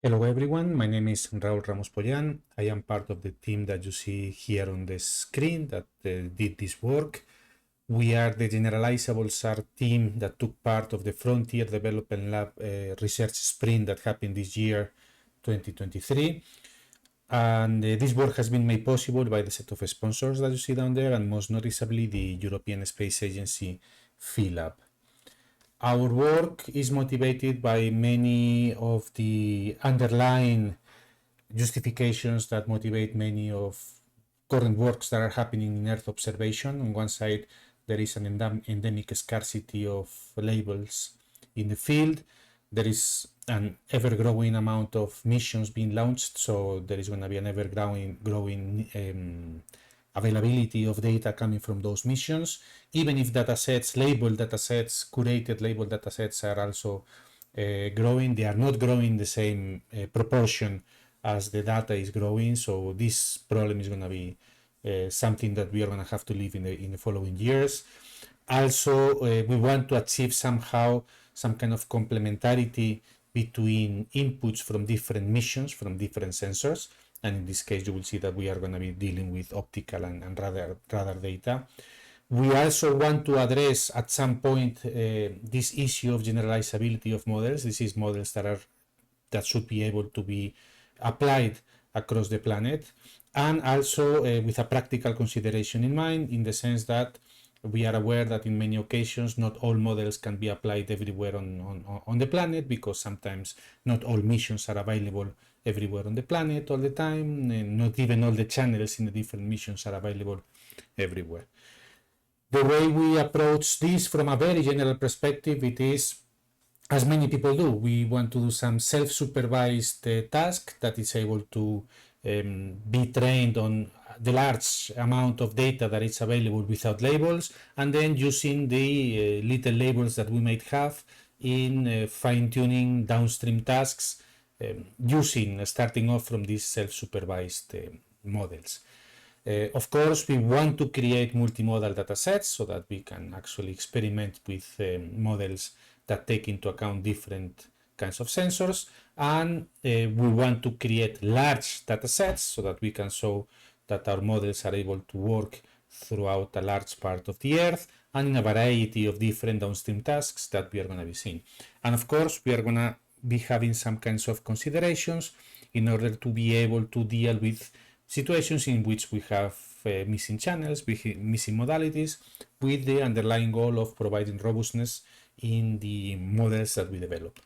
Hello everyone, my name is Raúl Ramos Pollán. I am part of the team that you see here on the screen that did this work. We are the generalizable SAR team that took part of the Frontier Development Lab research sprint that happened this year, 2023. And this work has been made possible by the set of sponsors that you see down there, and most noticeably the European Space Agency FDL. Our work is motivated by many of the underlying justifications that motivate many of current works that are happening in Earth observation. On one side, there is an endemic scarcity of labels in the field. There is an ever-growing amount of missions being launched, so there is going to be an ever-growing availability of data coming from those missions. Even if datasets, labeled datasets, curated labeled datasets are also growing, they are not growing the same proportion as the data is growing. So this problem is going to be something that we are going to have to live in the following years. Also, we want to achieve somehow some kind of complementarity between inputs from different missions, from different sensors. And in this case, you will see that we are going to be dealing with optical and radar data. We also want to address at some point this issue of generalizability of models. This is models that should be able to be applied across the planet, and also with a practical consideration in mind, in the sense that we are aware that in many occasions not all models can be applied everywhere on the planet, because sometimes not all missions are available everywhere on the planet all the time, and not even all the channels in the different missions are available everywhere. The way we approach this from a very general perspective, it is, as many people do, we want to do some self-supervised task that is able to be trained on the large amount of data that is available without labels, and then using the little labels that we might have in fine-tuning downstream tasks, starting off from these self-supervised models. Of course, we want to create multimodal datasets so that we can actually experiment with models that take into account different kinds of sensors, and we want to create large datasets so that we can show that our models are able to work throughout a large part of the Earth and in a variety of different downstream tasks that we are going to be seeing. And of course, we are going to be having some kinds of considerations in order to be able to deal with situations in which we have missing channels, missing modalities, with the underlying goal of providing robustness in the models that we develop.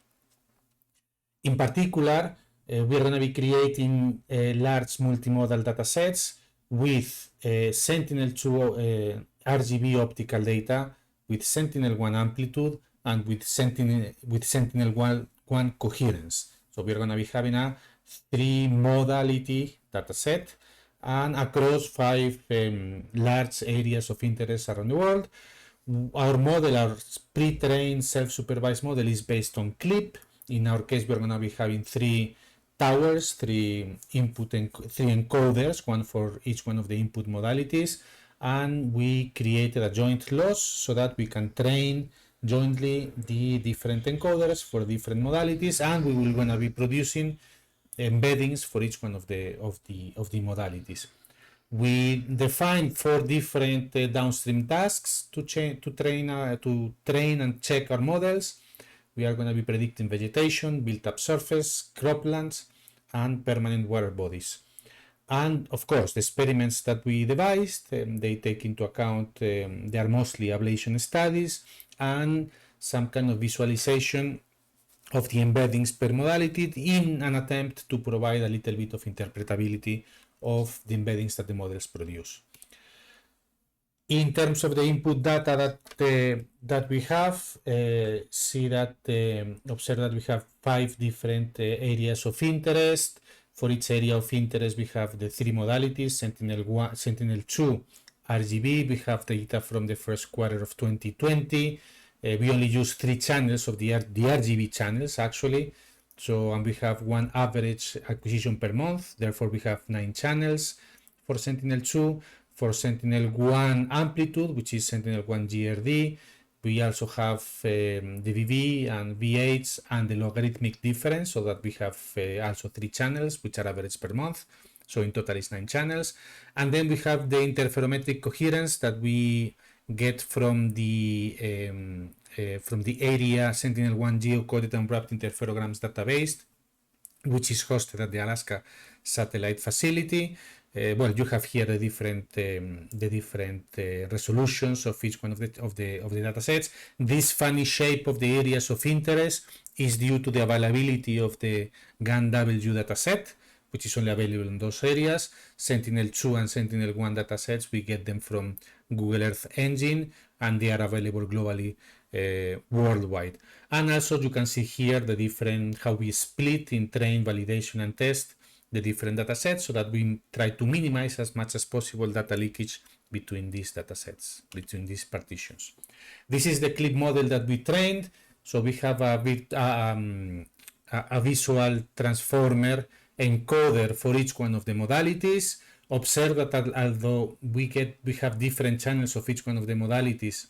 In particular, we are going to be creating large multimodal datasets with Sentinel-2 RGB optical data, with Sentinel-1 amplitude, and with Sentinel-1 coherence. So we are going to be having a 3-modality dataset and across 5 large areas of interest around the world. Our model, our pre-trained self-supervised model, is based on CLIP. In our case, we're going to be having 3 towers, 3 encoders, one for each one of the input modalities, and we created a joint loss so that we can train jointly the different encoders for different modalities, and we will going to be producing embeddings for each one of the modalities. We define 4 different downstream tasks to train and check our models. We are going to be predicting vegetation, built-up surface, croplands, and permanent water bodies. And of course, the experiments that we devised, they take into account, they are mostly ablation studies and some kind of visualization of the embeddings per modality in an attempt to provide a little bit of interpretability of the embeddings that the models produce. In terms of the input data that we have, observe that we have 5 different areas of interest. For each area of interest, we have the 3 modalities, Sentinel-2 RGB. We have data from the first quarter of 2020. We only use 3 channels of the RGB channels, actually. So, and we have 1 average acquisition per month. Therefore, we have 9 channels for Sentinel-2. For Sentinel-1 amplitude, which is Sentinel-1 GRD, We also have the VV and VH and the logarithmic difference, so that we have also 3 channels, which are average per month. So in total is 9 channels. And then we have the interferometric coherence that we get from the area Sentinel-1 geocoded and wrapped interferograms database, which is hosted at the Alaska Satellite Facility. Well, you have here the different resolutions of each one of the data sets. This funny shape of the areas of interest is due to the availability of the GAN-W dataset, which is only available in those areas. Sentinel-2 and Sentinel-1 datasets, we get them from Google Earth Engine, and they are available globally worldwide. And also you can see here the different, how we split in train, validation, and test the different datasets, so that we try to minimize as much as possible data leakage between these datasets, between these partitions. This is the clip model that we trained. So we have a visual transformer encoder for each one of the modalities. Observe that although we have different channels of each one of the modalities,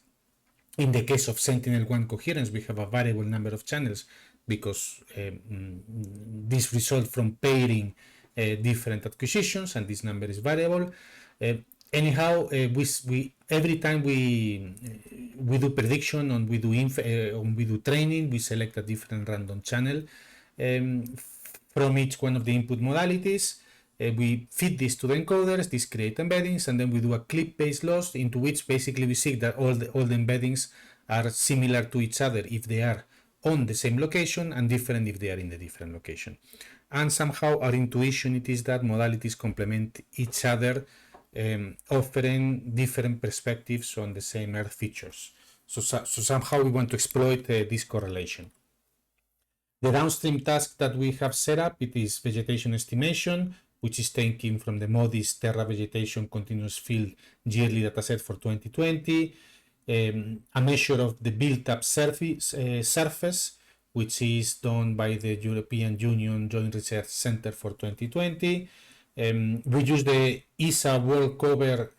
in the case of Sentinel-1 coherence, we have a variable number of channels, because this results from pairing different acquisitions, and this number is variable. Anyhow, we every time we do prediction and we do training, we select a different random channel from each one of the input modalities. We feed this to the encoders, this create embeddings, and then we do a clip-based loss, into which basically we see that all the embeddings are similar to each other if they are on the same location, and different if they are in the different location. And somehow our intuition it is that modalities complement each other, offering different perspectives on the same Earth features. So somehow we want to exploit this correlation. The downstream task that we have set up, it is vegetation estimation, which is taken from the MODIS Terra Vegetation Continuous Field yearly dataset for 2020. A measure of the built-up surface, which is done by the European Union Joint Research Center for 2020. We use the ESA World Cover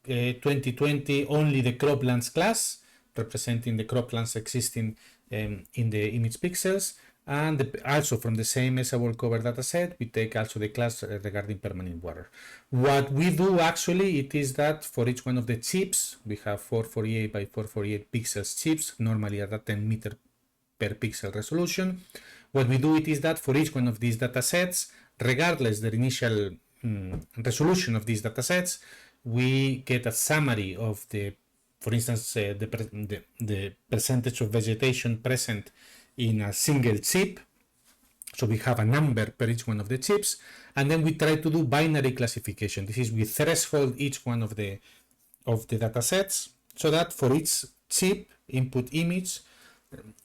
2020 only the croplands class, representing the croplands existing in the image pixels. And also from the same ESA World Cover dataset, we take also the class regarding permanent water. What we do actually, it is that for each one of the chips, we have 448 by 448 pixels chips, normally at a 10 meter per pixel resolution. What we do it is that for each one of these datasets, regardless the initial resolution of these datasets, we get a summary of the, for instance, the percentage of vegetation present in a single chip. So we have a number per each one of the chips, and then we try to do binary classification. This is we threshold each one of the datasets, so that for each chip input image,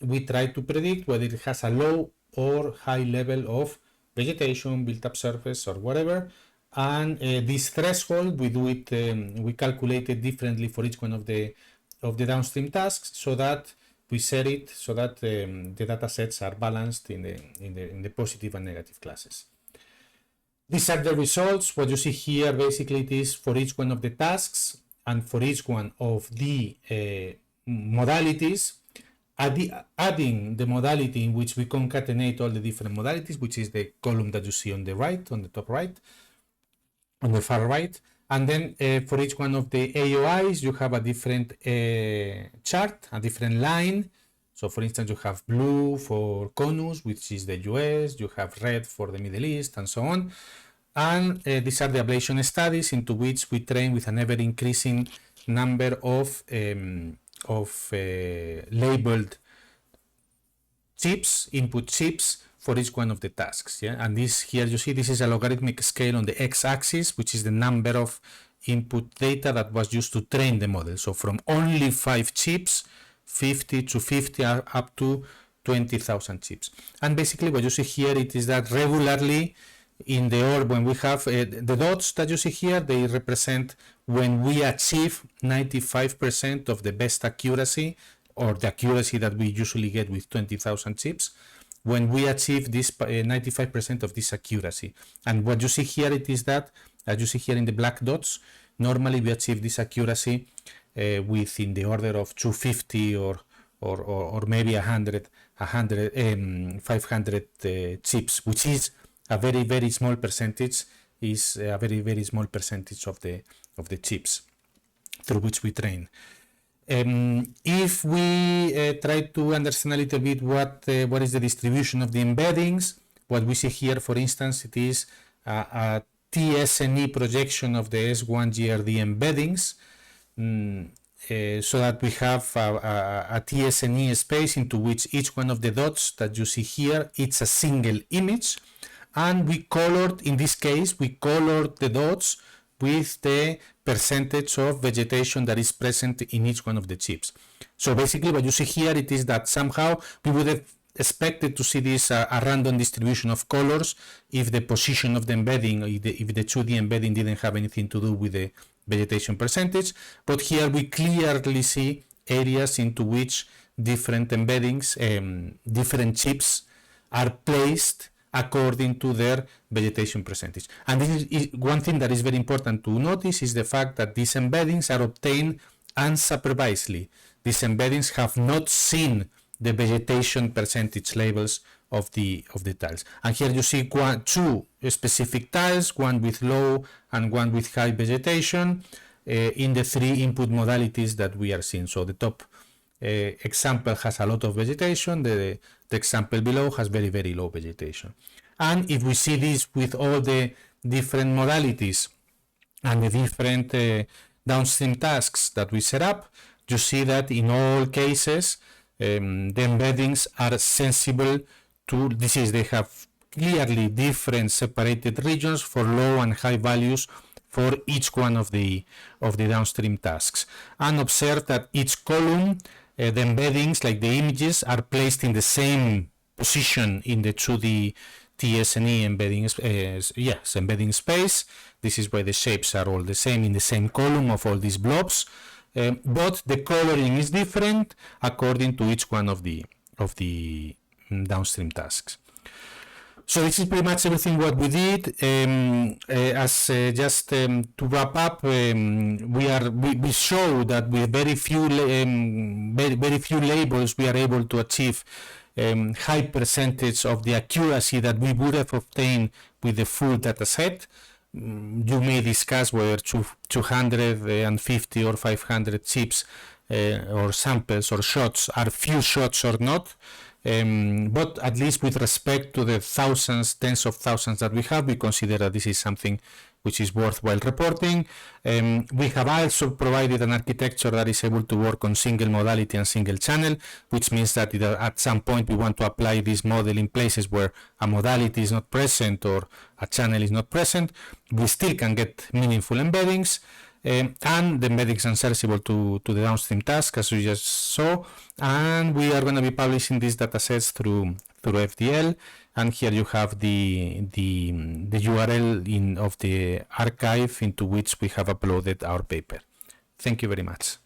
we try to predict whether it has a low or high level of vegetation, built-up surface, or whatever. And this threshold, we do it, we calculate it differently for each one of the downstream tasks, so that we set it so that the data sets are balanced in the positive and negative classes. These are the results. What you see here basically it is for each one of the tasks and for each one of the modalities, adding the modality in which we concatenate all the different modalities, which is the column that you see on the right, on the top right, on the far right. And then for each one of the AOIs, you have a different chart, a different line. So for instance, you have blue for CONUS, which is the US, you have red for the Middle East, and so on. And these are the ablation studies into which we train with an ever-increasing number of labeled chips, input chips, for each one of the tasks. Yeah, and this here you see this is a logarithmic scale on the x-axis, which is the number of input data that was used to train the model. So from only 5 chips, 50 to 50 up to 20,000 chips. And basically what you see here it is that regularly in the orb, when we have the dots that you see here, they represent when we achieve 95% of the best accuracy, or the accuracy that we usually get with 20,000 chips. When we achieve this 95% of this accuracy. And what you see here it is that, as you see here in the black dots, normally we achieve this accuracy with in the order of 250 or maybe 500 chips, which is a very small percentage, is a very small percentage of the chips through which we train. If we try to understand a little bit what is the distribution of the embeddings, what we see here, for instance, it is a TSNE projection of the S1 GRD embeddings, so that we have a TSNE space into which each one of the dots that you see here, it's a single image, and we colored, in this case, we colored the dots with the percentage of vegetation that is present in each one of the chips. So basically what you see here, it is that somehow we would have expected to see this a random distribution of colors if the position of the embedding, if the 2D embedding didn't have anything to do with the vegetation percentage. But here we clearly see areas into which different embeddings, different chips are placed according to their vegetation percentage. And this is one thing that is very important to notice, is the fact that these embeddings are obtained unsupervisedly. These embeddings have not seen the vegetation percentage labels of the tiles. And here you see two specific tiles, one with low and one with high vegetation, in the three input modalities that we are seeing. So the top example has a lot of vegetation, the example below has very low vegetation. And if we see this with all the different modalities and the different downstream tasks that we set up, you see that in all cases the embeddings are sensible to disease. They have clearly different separated regions for low and high values for each one of the downstream tasks. And observe that each column, the embeddings, like the images, are placed in the same position in the 2D TSNE embedding space. This is why the shapes are all the same in the same column of all these blobs, but the coloring is different according to each one of the downstream tasks. So this is pretty much everything what we did. To wrap up, we show that with very few labels we are able to achieve high percentage of the accuracy that we would have obtained with the full data set. You may discuss whether 250 or 500 chips or samples or shots are few shots or not. But at least with respect to the thousands, tens of thousands that we have, we consider that this is something which is worthwhile reporting. We have also provided an architecture that is able to work on single modality and single channel, which means that at some point we want to apply this model in places where a modality is not present or a channel is not present. We still can get meaningful embeddings. And the embeddings are sensible to the downstream task, as we just saw, and we are going to be publishing these datasets through FDL. And here you have the URL of the archive into which we have uploaded our paper. Thank you very much.